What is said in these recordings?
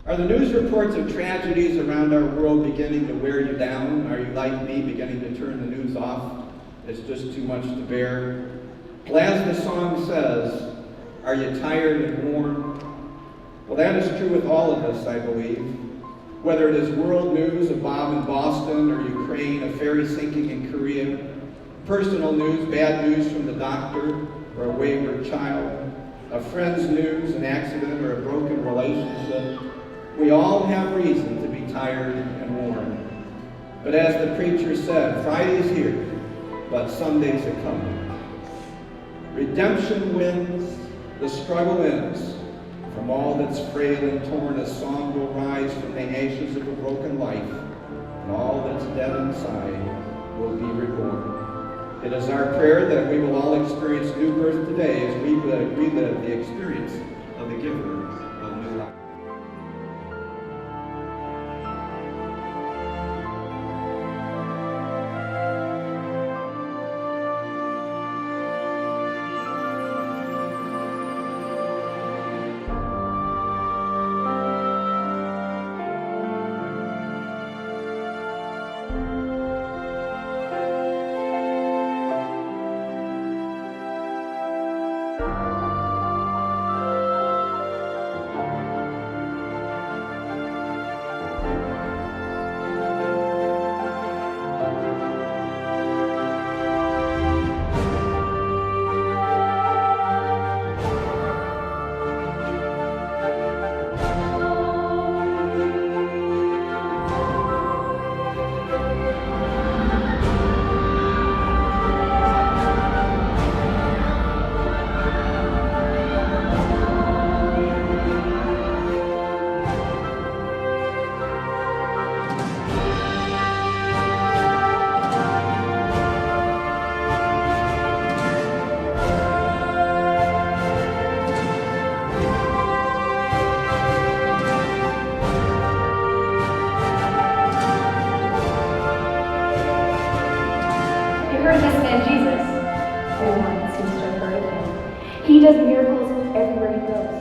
Are the news reports of tragedies around our world beginning to wear you down? Are you, like me, beginning to turn the news off? It's just too much to bear. Well, as the song says, are you tired and worn? Well, that is true with all of us, I believe. Whether it is world news, a bomb in Boston or Ukraine, a ferry sinking in Korea, personal news, bad news from the doctor or a wayward child, a friend's news, an accident or a broken relationship, we all have reason to be tired and worn. But as the preacher said, Friday's here, but Sunday's a coming. Redemption wins, the struggle ends. From all that's frail and torn, a song will rise from the ashes of a broken life, and all that's dead inside will be reborn. It is our prayer that we will all experience new birth today as we relive the experience of the giver of new life. He does miracles everywhere he goes.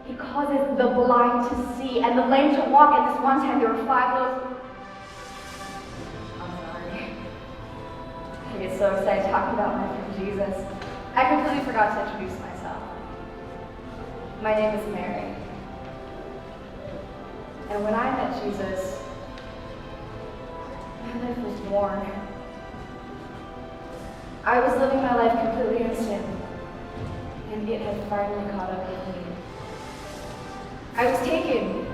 He causes the blind to see and the lame to walk. And this one time there were 5 loaves. I'm sorry. I get so excited talking about my friend Jesus. I completely forgot to introduce myself. My name is Mary. And when I met Jesus, my life was worn. I was living my life completely in sin, and it had finally caught up with me. I was taken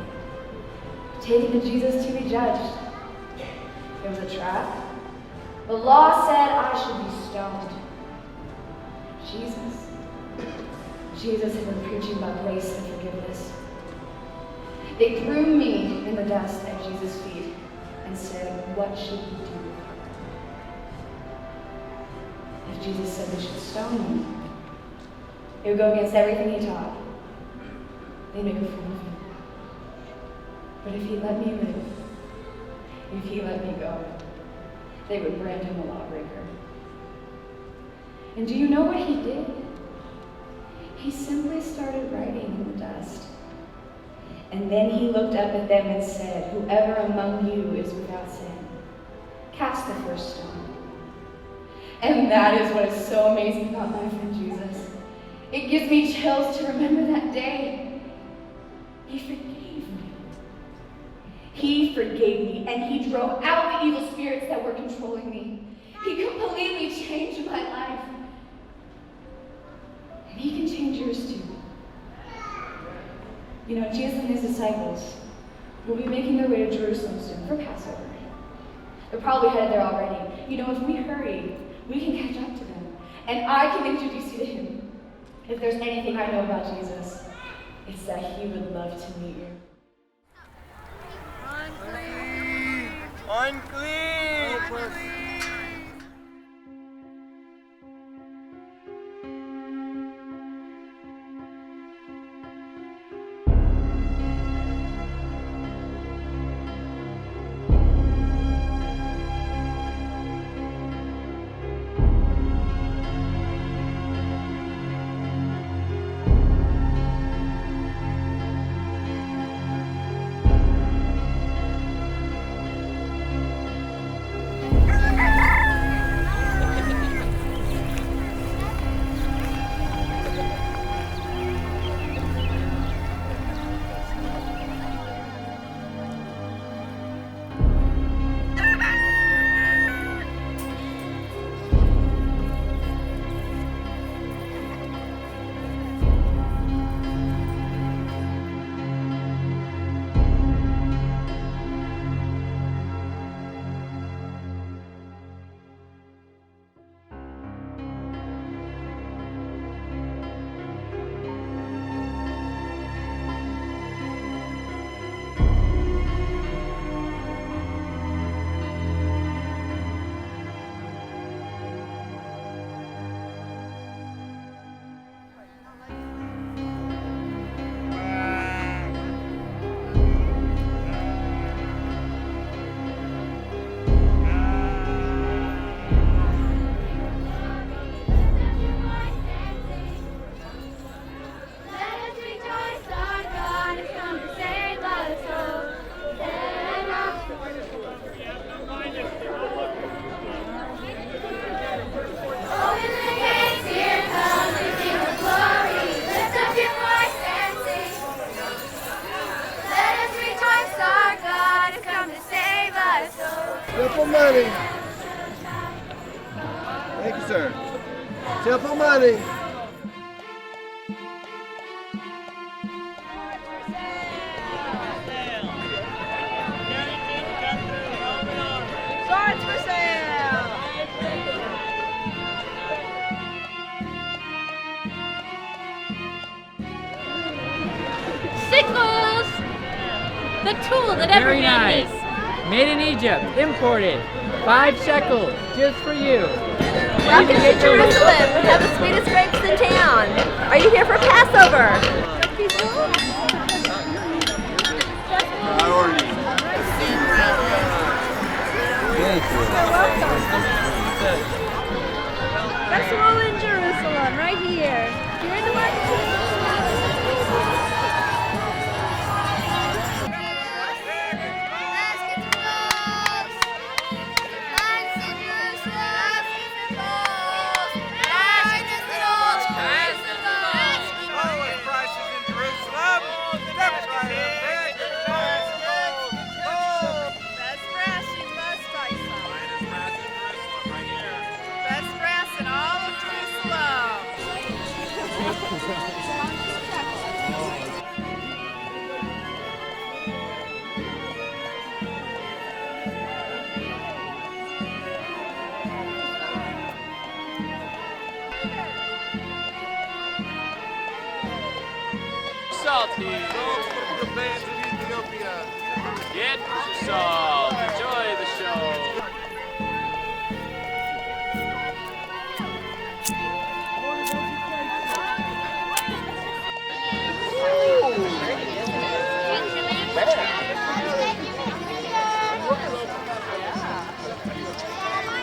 to Jesus to be judged. It was a trap. The law said I should be stoned. Jesus had been preaching about grace and forgiveness. They threw me in the dust at Jesus' feet and said, what should we do with her? If Jesus said they should stone me, it would go against everything he taught. They'd make a fool of me. But if he let me live, if he let me go, they would brand him a lawbreaker. And do you know what he did? He simply started writing in the dust. And then he looked up at them and said, whoever among you is without sin, cast the first stone. And that is what is so amazing about my friend Jesus. It gives me chills to remember that day. He forgave me. He forgave me, and he drove out the evil spirits that were controlling me. He completely changed my life. And he can change yours too. You know, Jesus and his disciples will be making their way to Jerusalem soon for Passover. They're probably headed there already. You know, if we hurry, we can catch up to them. And I can introduce you to him. If there's anything I know about Jesus, it's that he would love to meet you. Unclean! Unclean! Unclean! Simple money. Swords for sale! Sickles! The tool that every Very man nice. needs. Made in Egypt, imported. 5 shekels, just for you. Welcome to Jerusalem. We have the sweetest grapes in town. Are you here for Passover? Festival in Jerusalem, right here. Here in the market. Salty. Get your salt. Enjoy the show.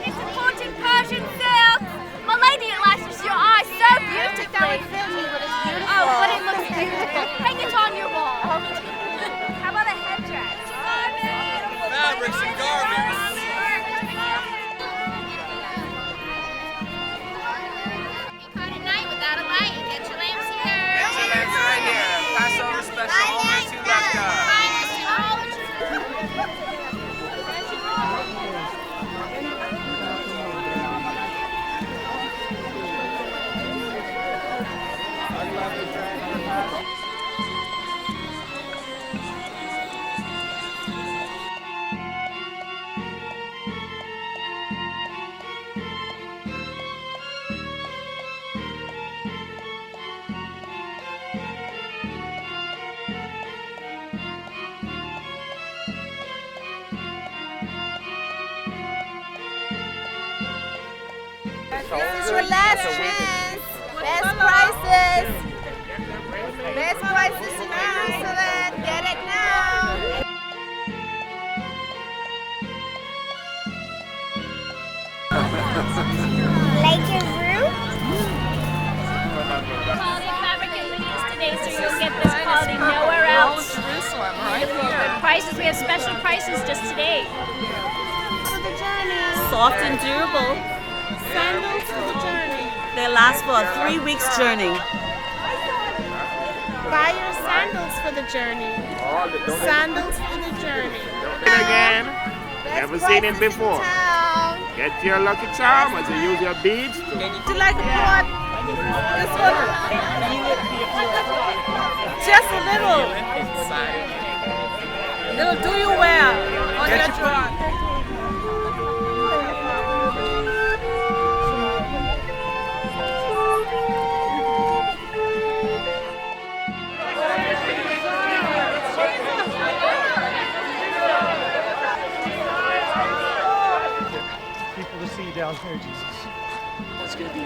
Imported Persian silk. My lady, it lashes your eyes so beautifully. Oh, but it looks beautiful. Hang it on your wall. How about a headdress? Fabrics and garments. Caught at night without a light. Get your lamps here. Get your lamps right here. Passover special, only 2 left. This is your last chance. Best prices. Best prices in Jerusalem. Get it now. Like your room? Quality fabric and lineage today, so you'll get this quality nowhere else. Jerusalem, right? Good prices. We have special prices just today. Soft and durable. Sandals for the journey. They last for a 3 weeks journey. Buy your sandals for the journey. Sandals for the journey. Again, never seen it before. Get your lucky charm as you use your beads. Do you like the pot? This one? Just a little. It'll do you well on your pot. People to see you down here, Jesus. It's going to be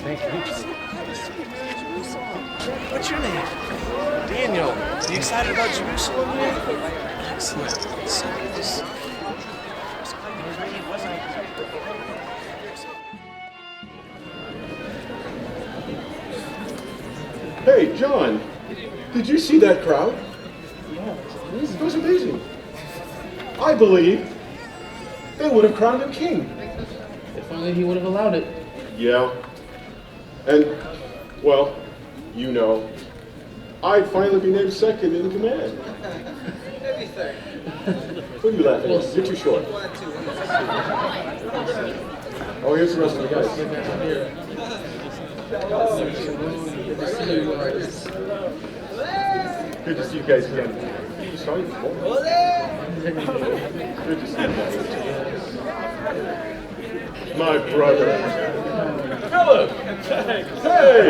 Thank you. What's your name? Daniel. Are you excited about Jerusalem here? Excellent. So good to see. Hey, John, did you see that crowd? It was amazing. I believe they would have crowned him king. If only he would have allowed it. Yeah. And, well, you know, I'd finally be named second in command. What are you laughing at? You're too short. Oh, here's the rest of the guys. Good to see you guys again. You saw you before. Good to see you guys. My brother. Philip! Hey!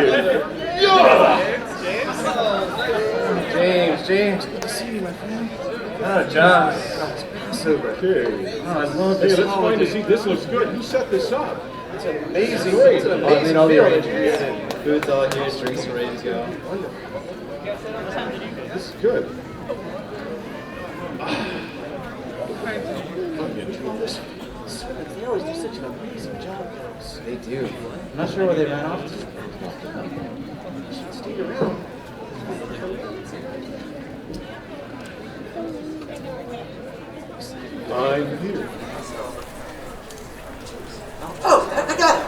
James, good to see you, my friend. Oh, John. Oh, it's Passover. Okay. Oh, I love Hey, this let's find to holiday. see. This looks good. Who set this up? It's an amazing, Great. it's an I mean, amazing all the feeling. arrangements and food's all here, drinks are ready to go. This is good. I'm enjoying this. They always do such an amazing job, guys. They do. I'm not sure where they ran off to. Should stay around. I'm here. Oh, I got it.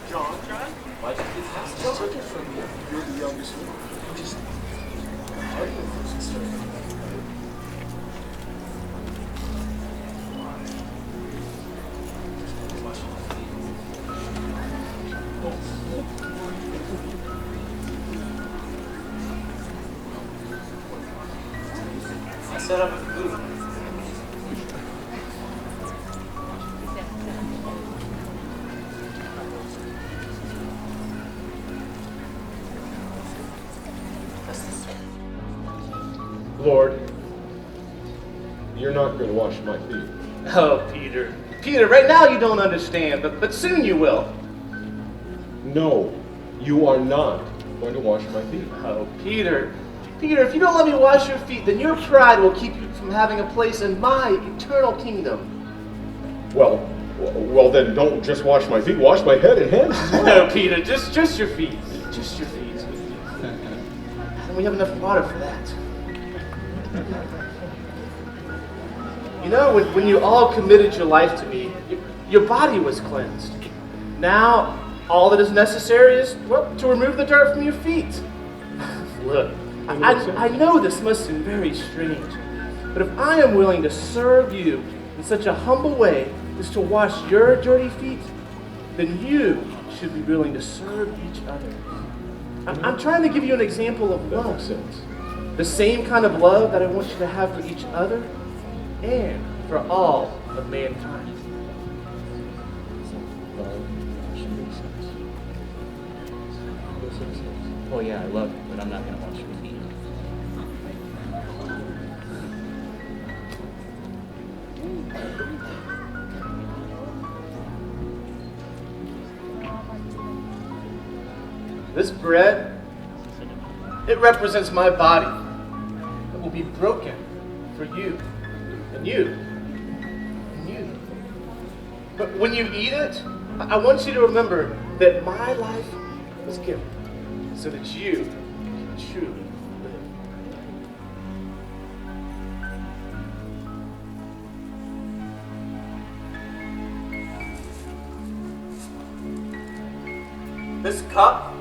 John? Why did you pass the ticket from you? You're the youngest one. Just I set up a food. Lord, you're not going to wash my feet. Oh, Peter. Peter, right now you don't understand, but soon you will. No, you are not going to wash my feet. Oh, Peter. Peter, if you don't let me wash your feet, then your pride will keep you from having a place in my eternal kingdom. Well, then don't just wash my feet. Wash my head and hands as well. No, Peter, just your feet. Just your feet. And we have enough water for that. You know, when you all committed your life to me, your body was cleansed. Now, all that is necessary is, well, to remove the dirt from your feet. Look, I know this must seem very strange, but if I am willing to serve you in such a humble way as to wash your dirty feet, then you should be willing to serve each other. I'm trying to give you an example of love. That makes sense. The same kind of love that I want you to have for each other and for all of mankind. Oh yeah, I love it, but I'm not gonna wash your feet. This bread, it represents my body that will be broken for you and you and you. But when you eat it, I want you to remember that my life was given so that you can truly live. This cup,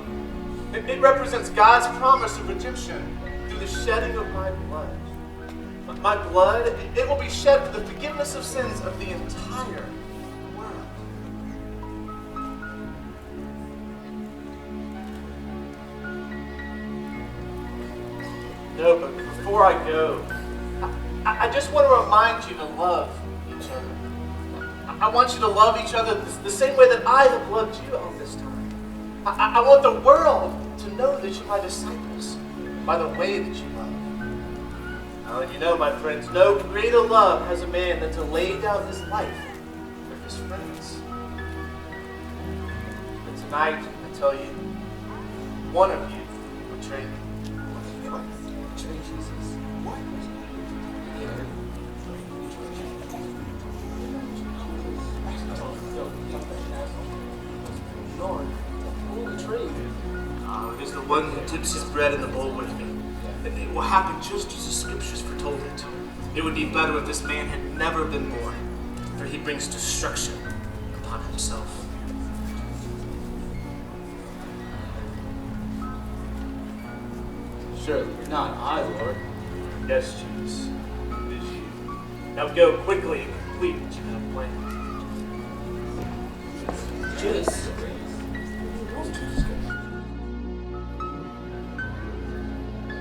it represents God's promise of redemption through the shedding of my blood. My blood, it will be shed for the forgiveness of sins of the entire world. No, but before I go, I just want to remind you to love each other. I want you to love each other the same way that I have loved you all this time. I want the world to know that you're my disciples by the way that you love. Now, and you know, my friends, no greater love has a man than to lay down his life for his friends. But tonight, I tell you, one of you betrayed me. Betrayed Jesus. What? Lord, who betrayed you? It is the one who dips his bread in the bowl with me. It will happen just as the scriptures foretold it. It would be better if this man had never been born, for he brings destruction upon himself. Surely not I, Lord. Yes, Jesus. Now go quickly and complete what you have planned. Just.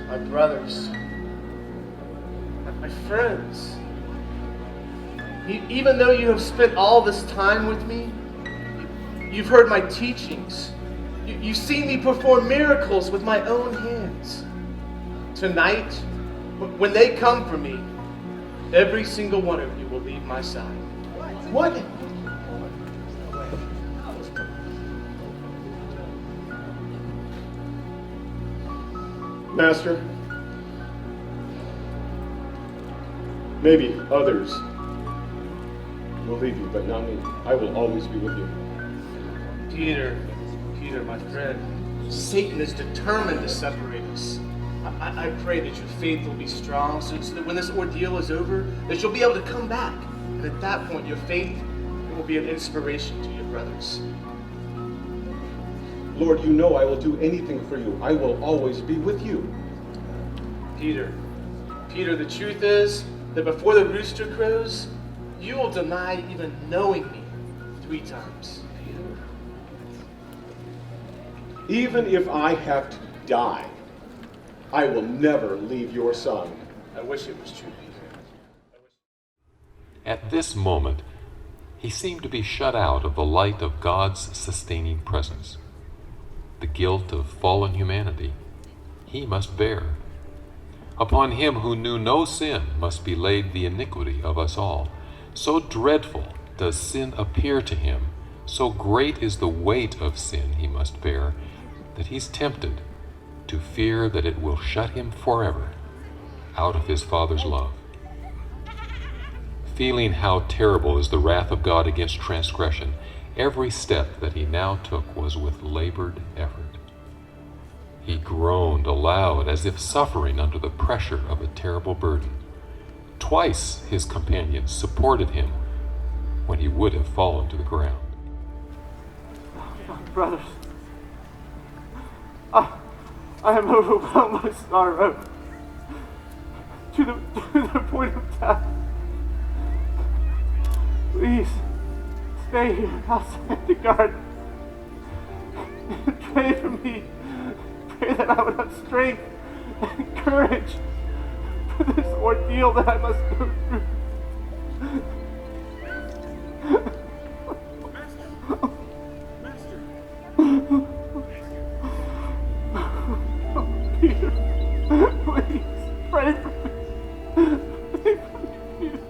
My brothers, my friends, even though you have spent all this time with me, you've heard my teachings, you've seen me perform miracles with my own hands. Tonight, when they come for me, every single one of you will leave my side. What? Master, maybe others will leave you, but not me. I will always be with you. Peter, my friend, Satan is determined to separate us. I pray that your faith will be strong so that when this ordeal is over, that you'll be able to come back. And at that point, your faith will be an inspiration to your brothers. Lord, you know I will do anything for you. I will always be with you. Peter, the truth is that before the rooster crows, you will deny even knowing me 3 times. Even if I have to die, I will never leave your son. I wish it was true, Peter. At this moment, he seemed to be shut out of the light of God's sustaining presence. The guilt of fallen humanity he must bear. Upon him who knew no sin must be laid the iniquity of us all. So dreadful does sin appear to him, so great is the weight of sin he must bear, that he's tempted to fear that it will shut him forever out of his Father's love. Feeling how terrible is the wrath of God against transgression, every step that he now took was with labored effort. He groaned aloud as if suffering under the pressure of a terrible burden. Twice his companions supported him when he would have fallen to the ground. Brothers, I am overwhelmed by sorrow to the point of death. Please, stay here outside the garden. Pray for me. Pray that I would have strength and courage for this ordeal that I must go through. Peter, please, pray for me. Pray for me, Peter.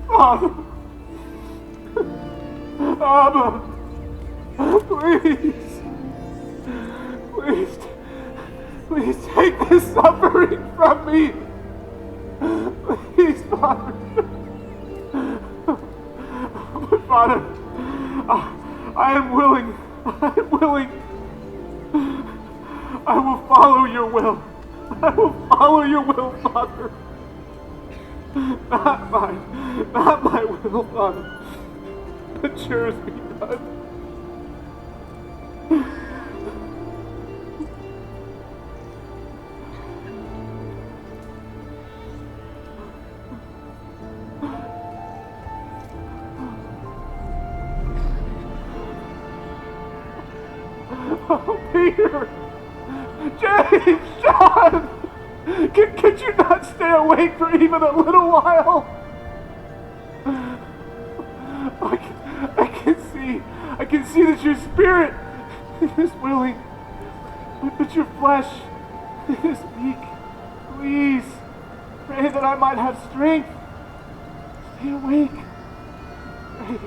Father, Abba, please take this suffering from me. Please, Father. But Father, I am willing. I will follow your will. I will follow your will, Father. Not my will, Father, but yours be done. Oh, Peter, James, John! Could you not stay awake for even a little while? I can see that your spirit is willing, but your flesh is weak. Please, pray that I might have strength. Stay awake. Pray.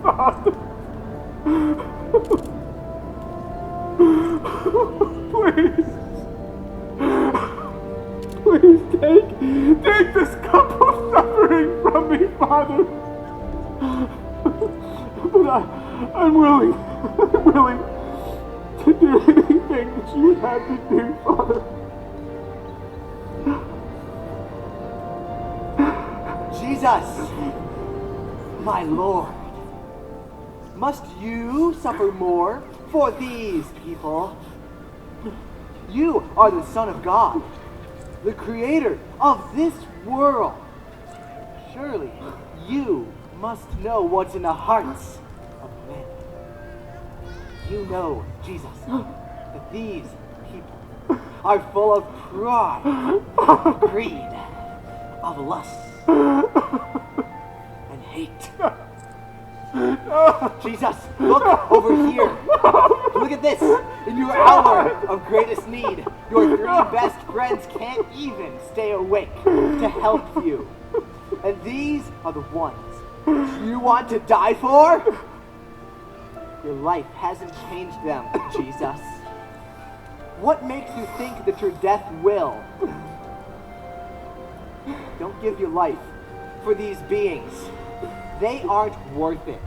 Father. I'm willing to do anything that you would have me do, Father. Jesus, my Lord, must you suffer more for these people? You are the Son of God, the creator of this world. Surely you must know what's in the hearts of men. You know, Jesus, that these people are full of pride, of greed, of lust, and hate. Jesus, look over here. Look at this. In your hour of greatest need, your three best friends can't even stay awake to help you. And these are the ones you want to die for? Your life hasn't changed them, Jesus. What makes you think that your death will? Don't give your life for these beings. They aren't worth it.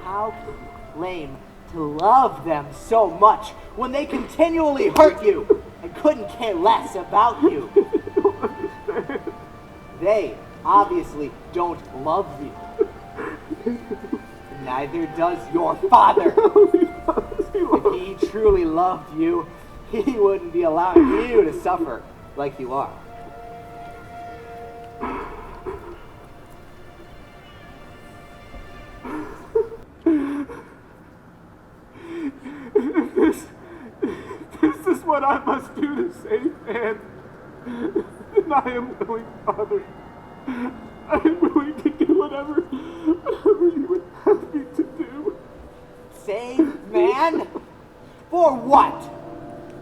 How can you claim to love them so much when they continually hurt you and couldn't care less about you? They obviously don't love you. Neither does your father. If he truly loved you, he wouldn't be allowing you to suffer like you are. If this is what I must do to save man, then I am willing, Father. I am willing to do whatever you would have me to do. Save man? For what?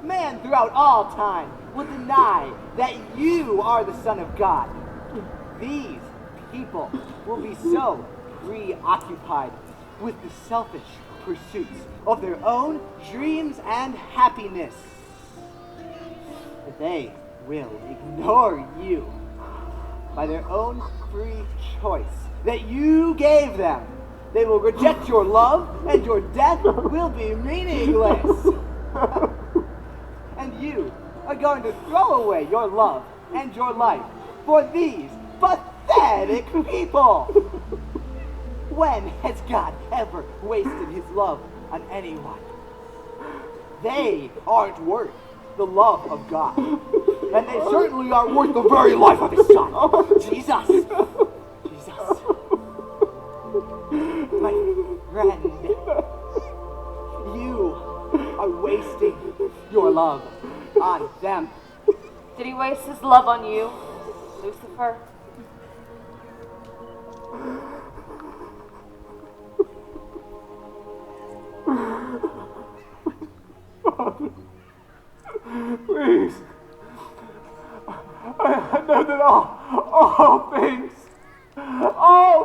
Man throughout all time will deny that you are the Son of God. These people will be so preoccupied with the selfish pursuits of their own dreams and happiness that they will ignore you by their own free choice that you gave them. They will reject your love, and your death will be meaningless. And you are going to throw away your love and your life for these pathetic people. When has God ever wasted his love on anyone? They aren't worth the love of God. And they certainly aren't worth the very life of his son. Jesus. Jesus. My friend. You are wasting your love on them. Did he waste his love on you, Lucifer? Father, please. I know that all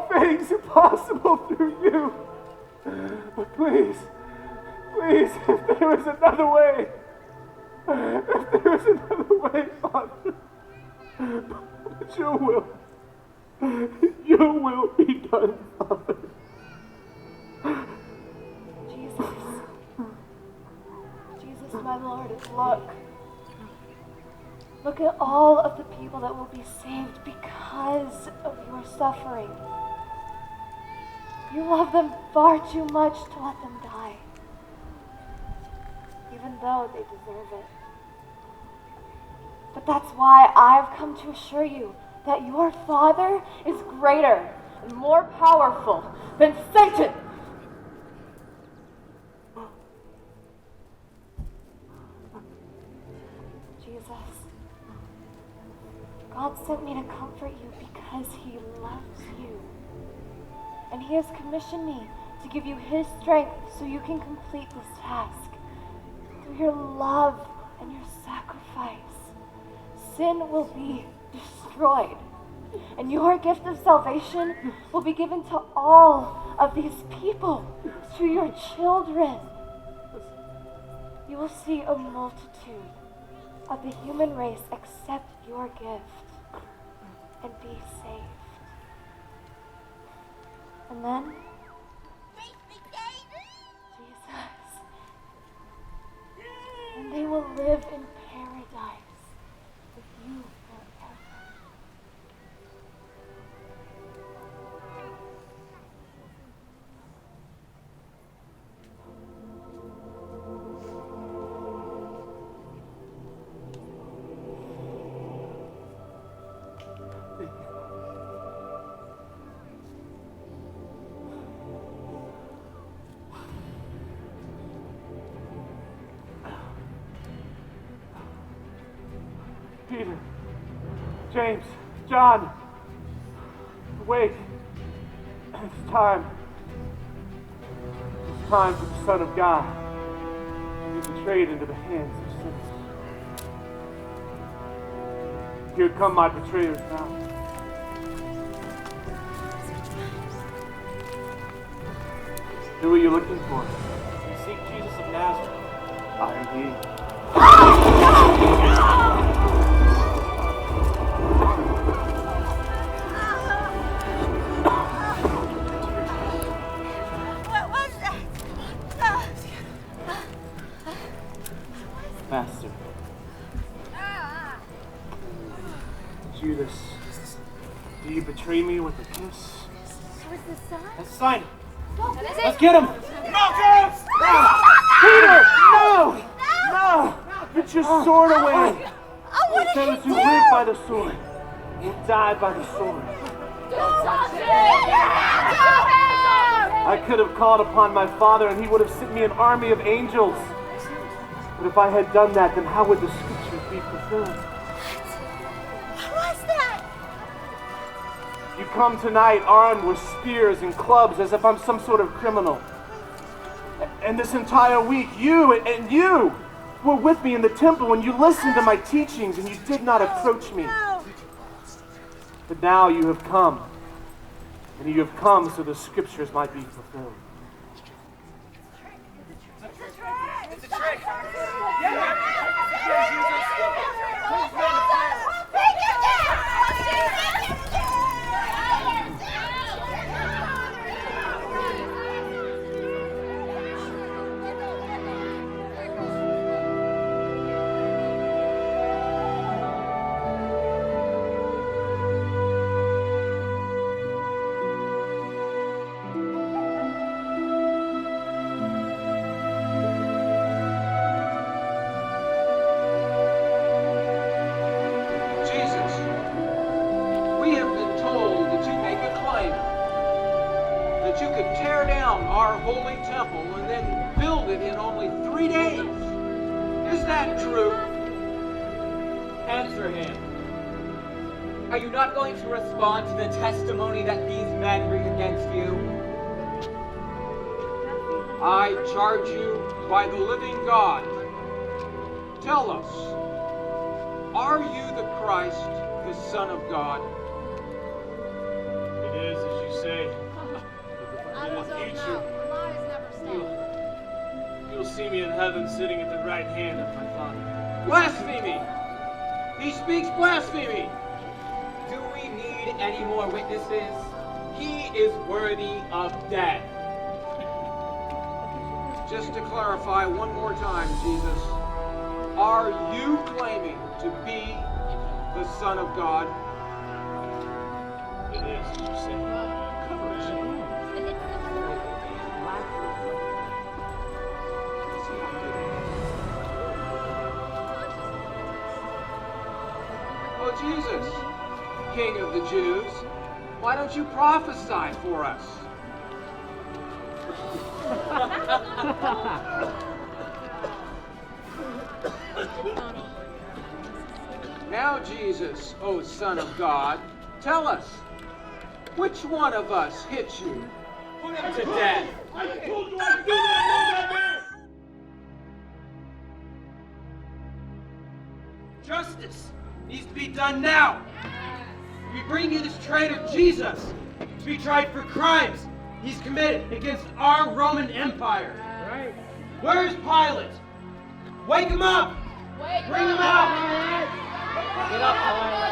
things are possible through you. But please, if there is another way, Father, but your will be done, Father. Jesus, my Lord, look at all of the people that will be saved because of your suffering. You love them far too much to let them die, even though they deserve it. But that's why I've come to assure you that your Father is greater and more powerful than Satan. Jesus, God sent me to comfort you because he loves you. And he has commissioned me to give you his strength so you can complete this task. Through your love and your sacrifice, sin will be destroyed. And your gift of salvation will be given to all of these people, to your children. You will see a multitude of the human race accept your gift and be saved. And then, Jesus. And they will live in paradise with you forever. Peter, James, John, wake. It's time. It's time for the Son of God to be betrayed into the hands of sinners. Here come my betrayers now. Who are you looking for? We seek Jesus of Nazareth. I am he. What was that? Master. Judas, do you betray me with a kiss? So is this son? Let's sign it. Let's Let's get him! Marcus! Peter! No! No! Get your sword away! Those who live by the sword will die by the sword. I could have called upon my father and he would have sent me an army of angels. But if I had done that, then how would the scriptures be fulfilled? What was that? You come tonight armed with spears and clubs as if I'm some sort of criminal. And this entire week, you were with me in the temple and you listened to my teachings and you did not approach me. But now you have come. And you have come so the scriptures might be fulfilled. It's a trick! that you could tear down our holy temple and then build it in only 3 days. Is that true? Answer him. Are you not going to respond to the testimony that these men bring against you? I charge you by the living God. Tell us, are you the Christ, the Son of God? It is as you say. In the future, you'll see me in heaven sitting at the right hand of my Father. Blasphemy! He speaks blasphemy! Do we need any more witnesses? He is worthy of death. Just to clarify one more time, Jesus, are you claiming to be the Son of God? It is as you say. Oh, Jesus, King of the Jews, why don't you prophesy for us? Now, Jesus, O Son of God, tell us, which one of us hit you? Put him to death. I told you I do not know that man! Justice needs to be done now. We bring you this traitor Jesus to be tried for crimes he's committed against our Roman Empire. Right. Where's Pilate? Wake him up! Bring him out! Get up, Pilate.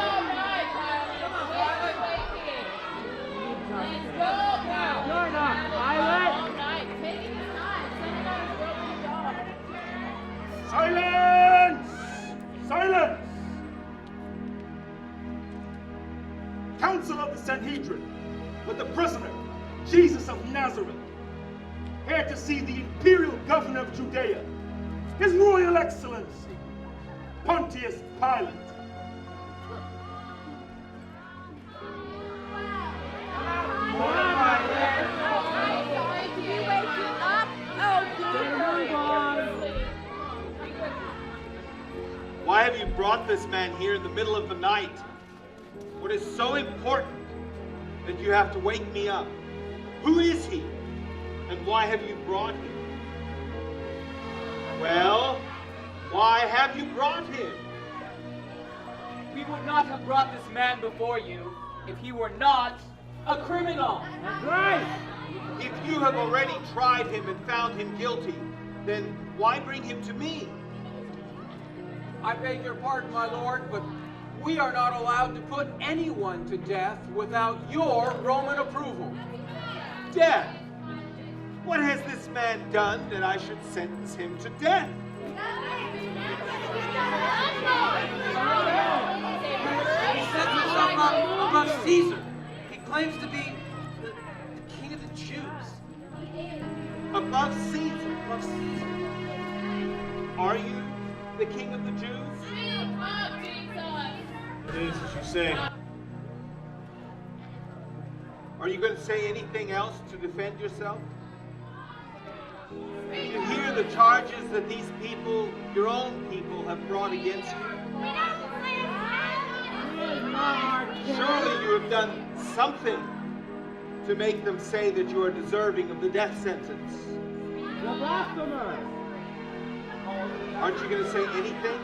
but the prisoner, Jesus of Nazareth, here to see the imperial governor of Judea, His Royal Excellency, Pontius Pilate. Why have you brought this man here in the middle of the night? What is so important that you have to wake me up? Who is he? And why have you brought him? Well, why have you brought him? We would not have brought this man before you if he were not a criminal. That's right. If you have already tried him and found him guilty, then why bring him to me? I beg your pardon, my lord, but we are not allowed to put anyone to death without your Roman approval. Death? What has this man done that I should sentence him to death? He sets himself above Caesar. He claims to be the king of the Jews. Above Caesar? Above Caesar. Are you the king of the Jews? It is as you say. Are you going to say anything else to defend yourself? Did you hear the charges that these people, your own people, have brought against you? Surely you have done something to make them say that you are deserving of the death sentence. Aren't you going to say anything?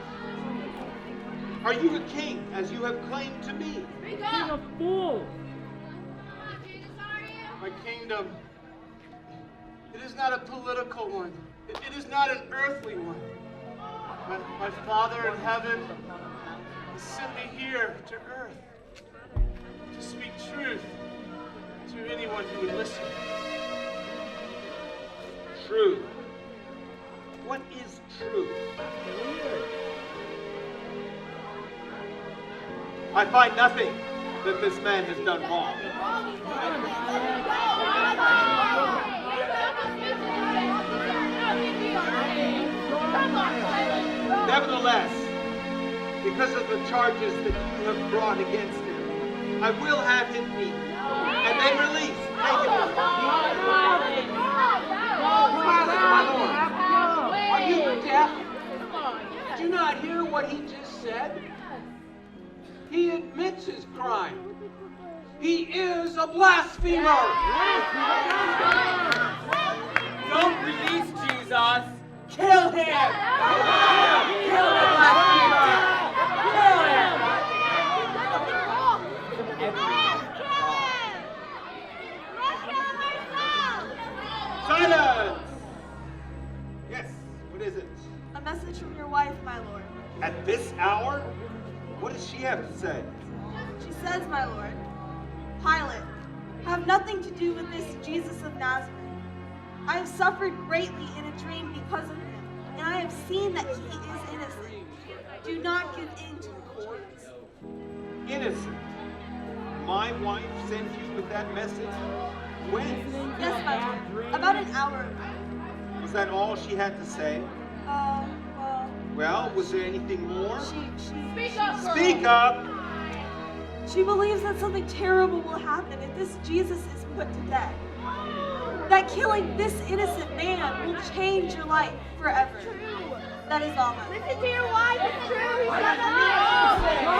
Are you a king, as you have claimed to be? King of fools! My kingdom, it is not a political one. It is not an earthly one. My Father in heaven has sent me here to earth to speak truth to anyone who would listen. Truth. What is truth? I find nothing that this man has done wrong. Nevertheless, because of the charges that you have brought against him, I will have him beaten and then released. Take him. Are you deaf? Did you not hear what he just said? He admits his crime. He is a blasphemer. Don't release Jesus. Kill him. Kill the blasphemer. Kill him. Silence! Yes, what is it? A message from your wife, my lord. At this hour? What does she have to say? She says, my lord, Pilate, have nothing to do with this Jesus of Nazareth. I have suffered greatly in a dream because of him, and I have seen that he is innocent. Do not give in to the courts. Innocent? My wife sent you with that message? When? Yes, my lord. About an hour ago. Was that all she had to say? Well, was there anything more? Speak up, girl. Speak up! She believes that something terrible will happen if this Jesus is put to death. That killing this innocent man will change your life forever. That is all, my lord. Listen to your wife, it's true. He's not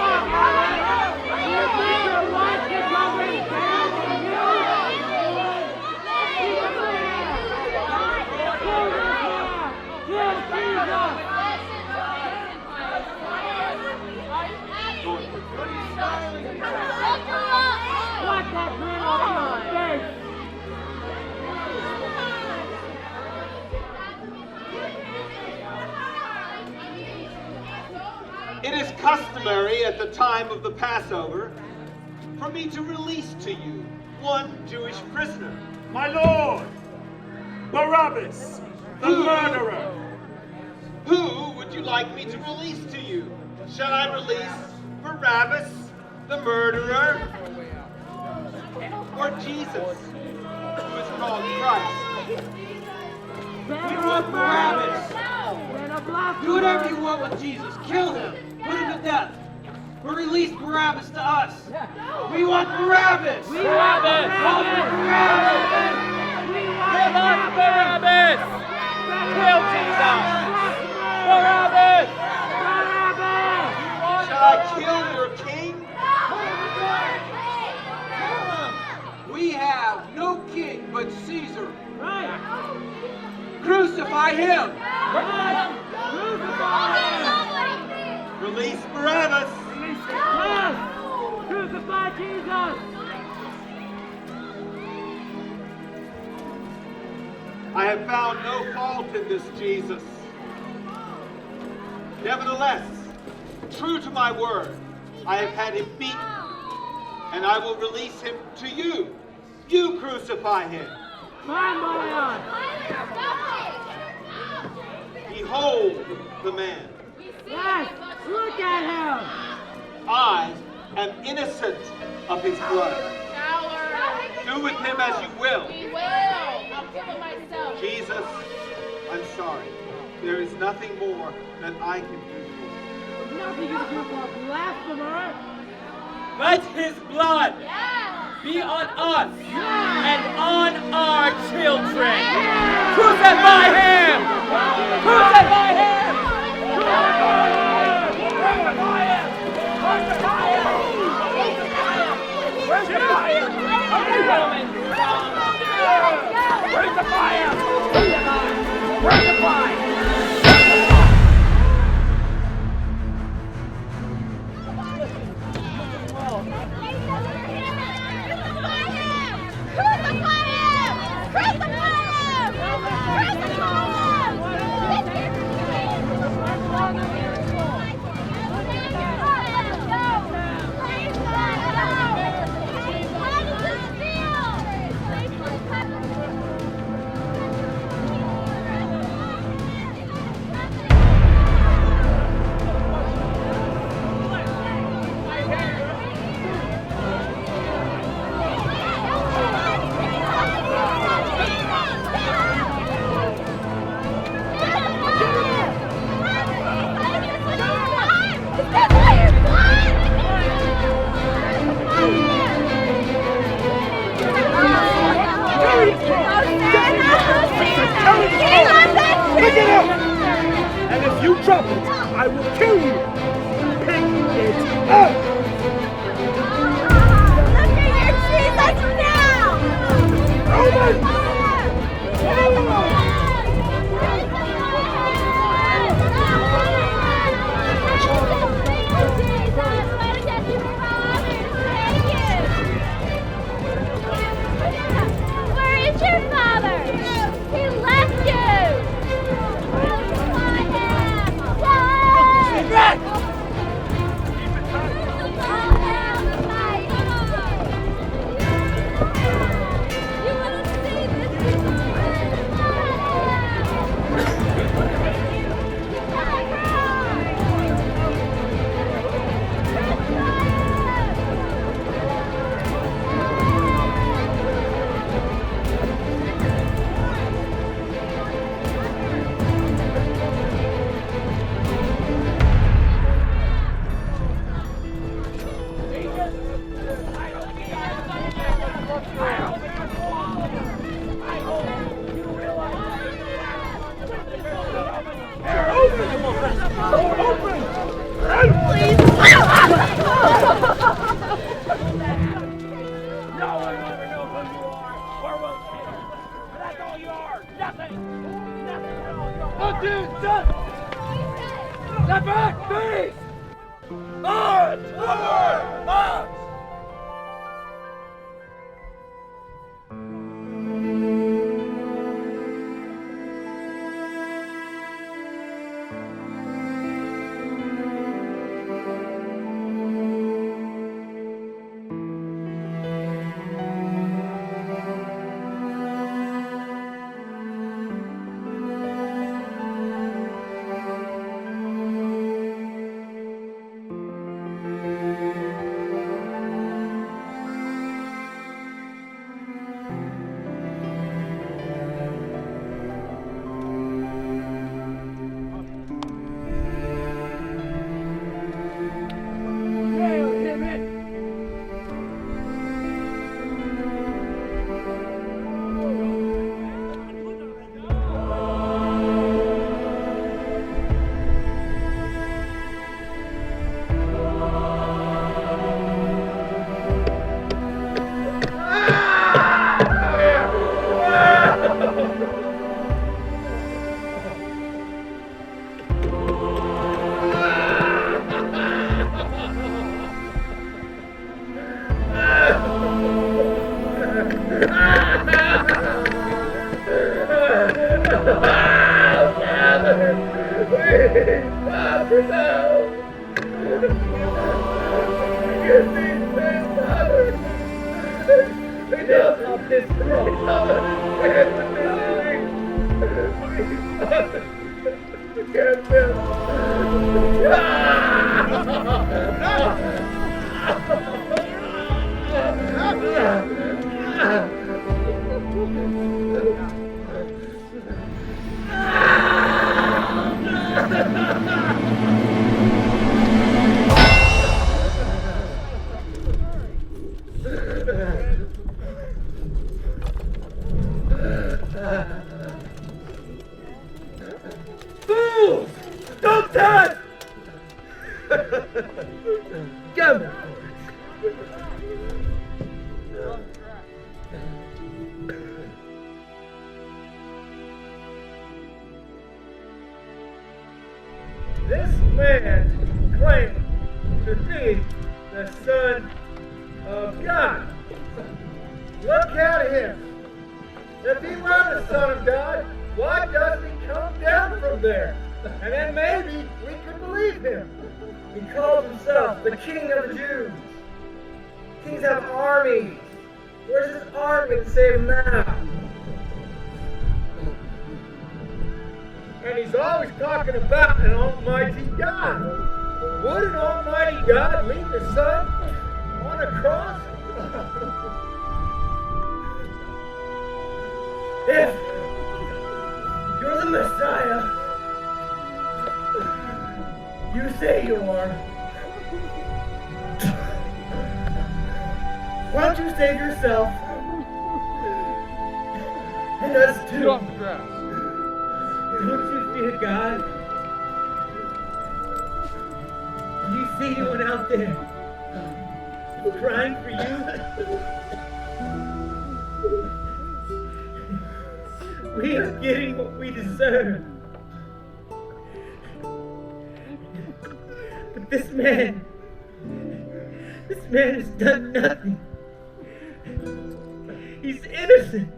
It is customary at the time of the Passover for me to release to you one Jewish prisoner. My lord, Barabbas, the murderer. Who would you like me to release to you? Shall I release Barabbas, the murderer? or Jesus, who is called Christ. We want Barabbas! Do whatever you want with Jesus. Kill him. Put him to death. But release Barabbas to us. We want Barabbas! We want Barabbas! Give us Barabbas! Kill Jesus! Barabbas! Shall I kill your king? We have no king but Caesar. Crucify him! Release Barabbas! Crucify Jesus! I have found no fault in this Jesus. Nevertheless, true to my word, I have had him beaten, and I will release him to you. You crucify him. Behold the man. Yes, look at him! I am innocent of his blood. Do with him as you will. I'll kill him myself. Jesus, I'm sorry. There is nothing more that I can do for you. Nothing you can do for a blasphemer! Let his blood be on us and on our children. Crucify him! Crucify him! Crucify him! Crucify him! Crucify him! Crucify him! Crucify him! And if you drop it, I will kill you! Pick it up! Look at your Jesus now! Roman! Where is your father? He left you! Step back, please! March! Forward! March! Fools! Don't touch! Come on. This man claims to be the Son of God. Look at him. If he were the Son of God, why doesn't he come down from there? And then maybe we could believe him. He calls himself the King of the Jews. Kings have armies. Where's his army to save him now? And he's always talking about an almighty God. Would an almighty God leave his son on a cross? If you're the Messiah, you say you are, why don't you save yourself and us too? Don't you fear God? Do you see anyone out there crying for you? We are getting what we deserve. But this man has done nothing. He's innocent.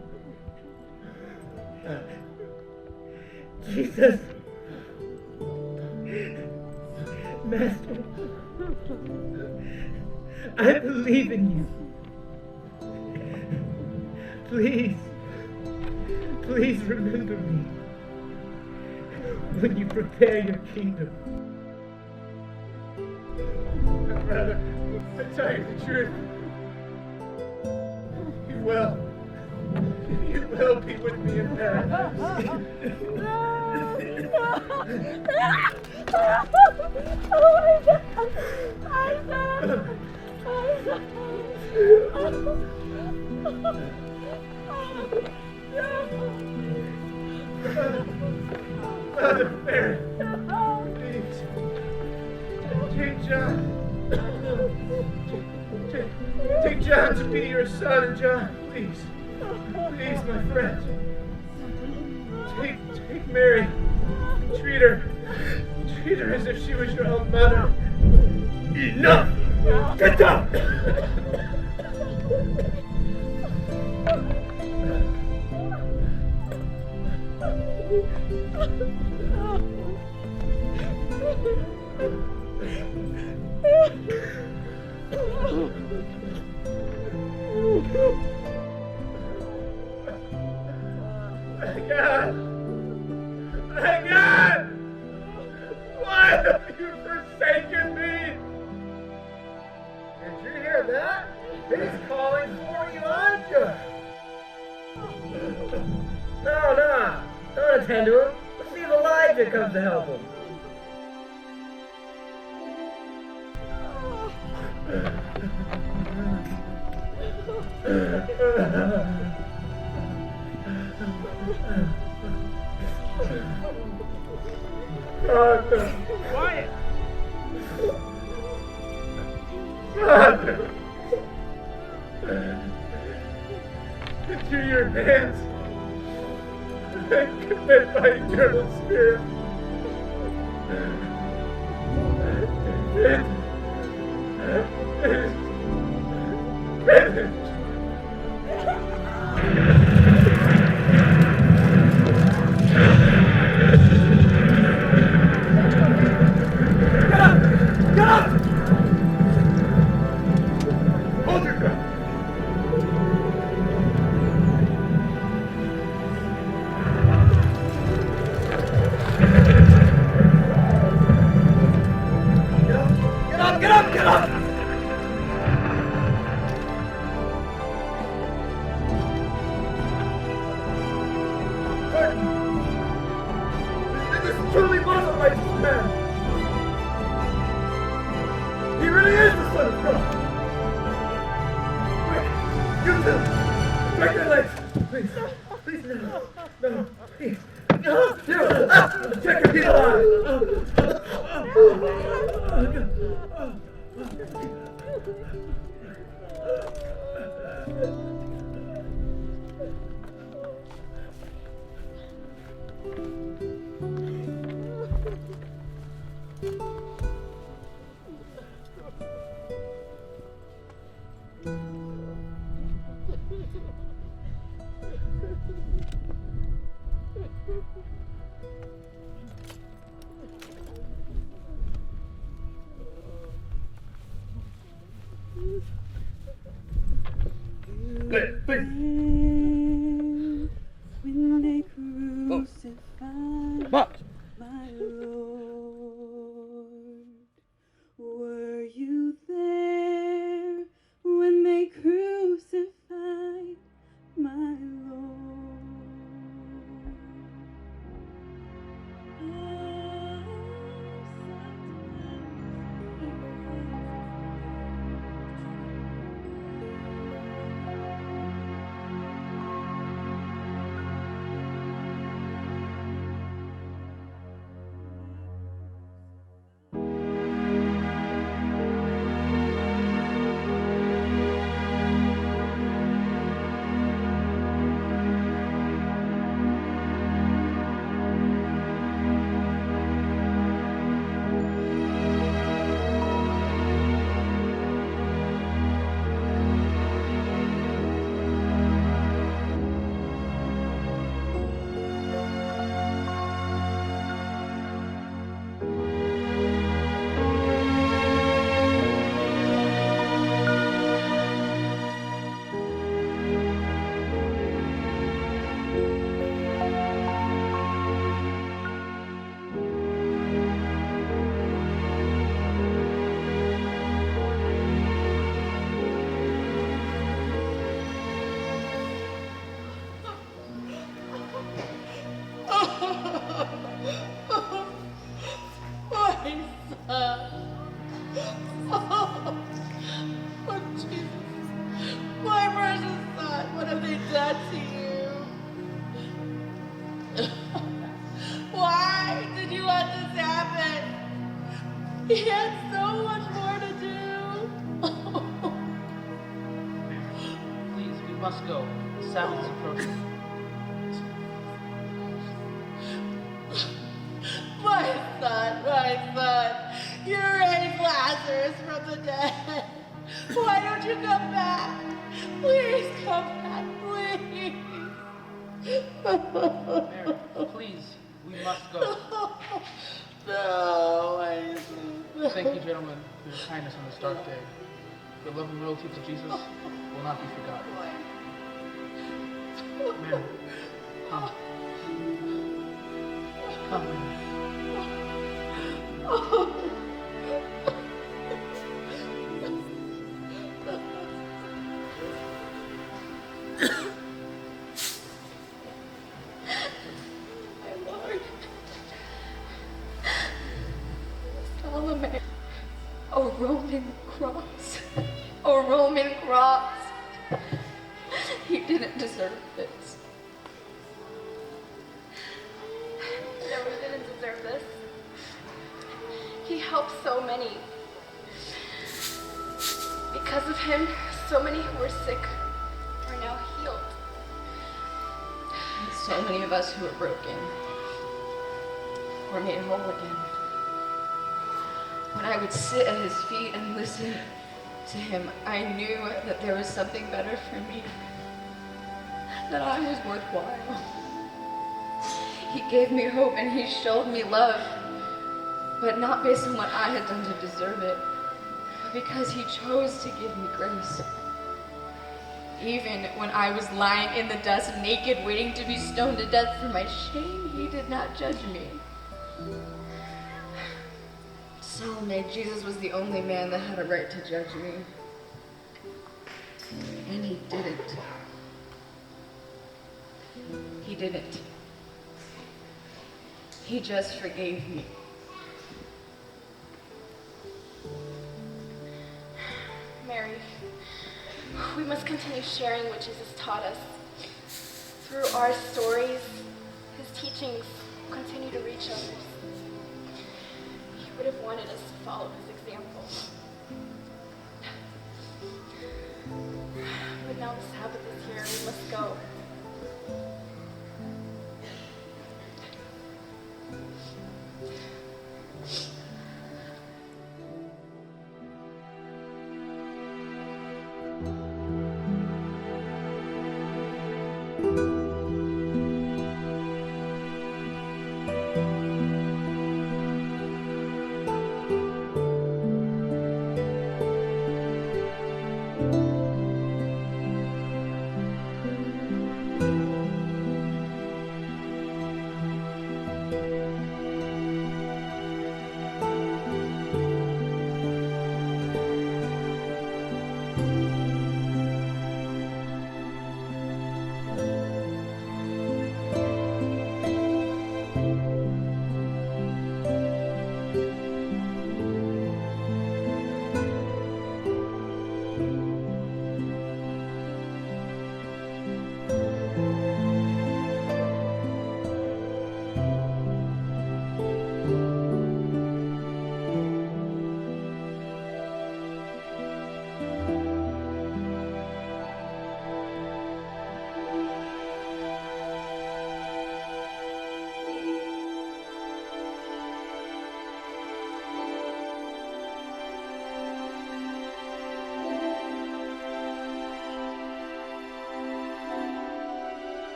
Jesus, Master, I believe in you. Please remember me when you prepare your kingdom. Brother, to tell you the truth, you will be with me in paradise. Mother Mary, please, take John. Take John to be your son, John, please. Please, my friend. Take Mary. Treat her as if she was your own mother. Enough! Get down! My God! Why have you forsaken me? Did you hear that? He's calling for Elijah. No, don't attend to him. Let's see if Elijah comes to help him. Quiet! Father! Into your hands and commit my eternal spirit. please, please, no, please. No, check your heel When they crucified my Lord, were you there when they crucified my Lord? My precious son, what have they done to you? Why did you let this happen? He had so much more to do. Please, we must go. The Sabbath is approaching. My son, you raised Lazarus from the dead. Why don't you come back? Please come back, please. Mary, please, we must go. No, Thank you, gentlemen, for your kindness on this dark day. Your love and loyalty to Jesus will not be forgotten. Mary, come. Come, Mary. A Roman cross. A Roman cross. He didn't deserve this. No, he didn't deserve this. He helped so many. Because of him, so many who were sick are now healed. So many of us who are broken were made whole again. When I would sit at his feet and listen to him, I knew that there was something better for me, that I was worthwhile. He gave me hope and he showed me love, but not based on what I had done to deserve it, but because he chose to give me grace. Even when I was lying in the dust, naked, waiting to be stoned to death for my shame, he did not judge me. Some made Jesus was the only man that had a right to judge me. And he didn't. He didn't. He just forgave me. Mary, we must continue sharing what Jesus taught us. our stories, his teachings continue to reach others. He would have wanted us to follow his example. But now the Sabbath is here, we must go.